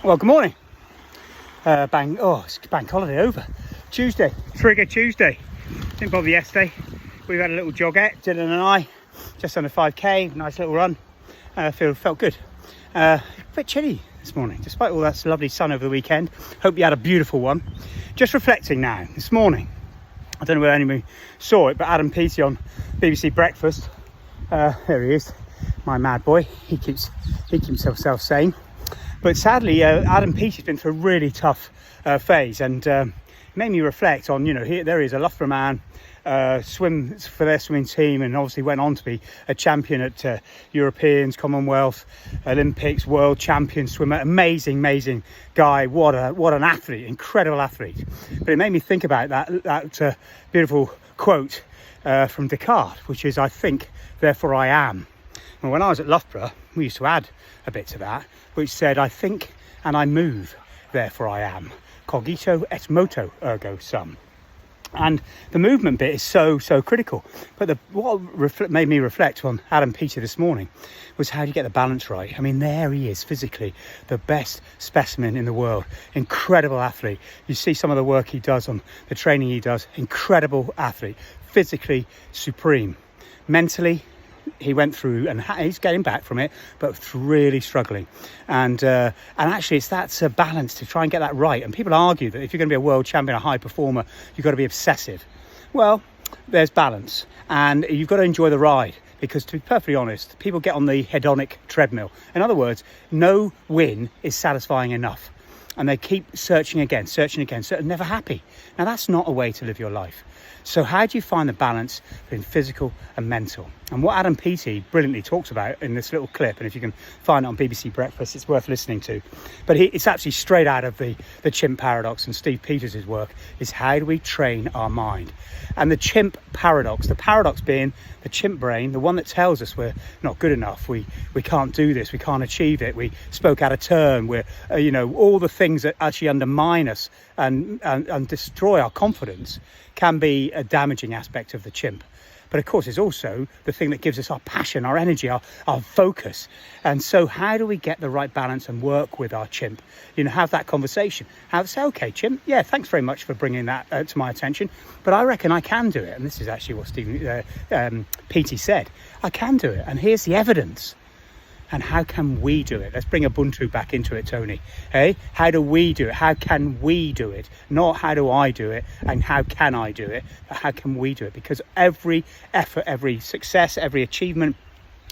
Well, good morning. It's bank holiday over. Tuesday, Trigger Tuesday. Didn't bother yesterday. We've had a little jogette, Dylan and I, just under 5k, nice little run. Felt good. A bit chilly this morning, despite all that lovely sun over the weekend. Hope you had a beautiful one. Just reflecting now, this morning, I don't know whether anybody saw it, but Adam Peaty on BBC Breakfast, there he is, my mad boy. He keeps himself sane. But sadly, Adam Peaty's been through a really tough phase, and it made me reflect on, there he is, a Loughborough man, swims for their swimming team, and obviously went on to be a champion at Europeans, Commonwealth, Olympics, world champion swimmer. Amazing guy. What an athlete, incredible athlete. But it made me think about that beautiful quote from Descartes, which is, I think, therefore I am. Well, when I was at Loughborough, we used to add a bit to that, which said, I think and I move, therefore I am. Cogito et moto, ergo sum. And the movement bit is so critical. But what made me reflect on Adam Peaty this morning was, how do you get the balance right? I mean, there he is, physically the best specimen in the world. Incredible athlete. You see some of the work he does on the training he does. Incredible athlete. Physically supreme. Mentally, he went through, and he's getting back from it, but really struggling. And actually, it's that balance to try and get that right. And people argue that if you're going to be a world champion, a high performer, you've got to be obsessive. Well, there's balance, and you've got to enjoy the ride. Because to be perfectly honest, people get on the hedonic treadmill. In other words, no win is satisfying enough. And they keep searching again, so never happy. Now, that's not a way to live your life. So how do you find the balance between physical and mental? And what Adam Peaty brilliantly talks about in this little clip, and if you can find it on BBC Breakfast, it's worth listening to. But it's actually straight out of the Chimp Paradox and Steve Peters' work, is how do we train our mind? And the Chimp Paradox, the paradox being the chimp brain, the one that tells us we're not good enough, we can't do this, we can't achieve it, we spoke out of turn, we're, all the things that actually undermine us and destroy our confidence can be a damaging aspect of the chimp. But of course, it's also the thing that gives us our passion, our energy, our focus. And so how do we get the right balance and work with our chimp? Have that conversation. Say, okay, chimp, yeah, thanks very much for bringing that to my attention, but I reckon I can do it. And this is actually what Peaty said. I can do it. And here's the evidence. And how can we do it? Let's bring Ubuntu back into it, Tony. Hey, how do we do it? How can we do it? Not how do I do it and how can I do it, but how can we do it? Because every effort, every success, every achievement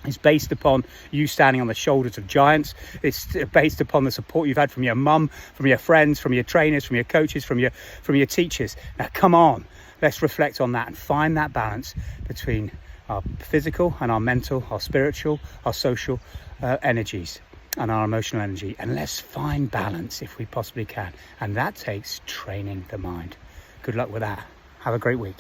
is based upon you standing on the shoulders of giants. It's based upon the support you've had from your mum, from your friends, from your trainers, from your coaches, from your teachers. Now, come on, let's reflect on that and find that balance between our physical and our mental, our spiritual, our social energies and our emotional energy. And let's find balance if we possibly can. And that takes training the mind. Good luck with that. Have a great week.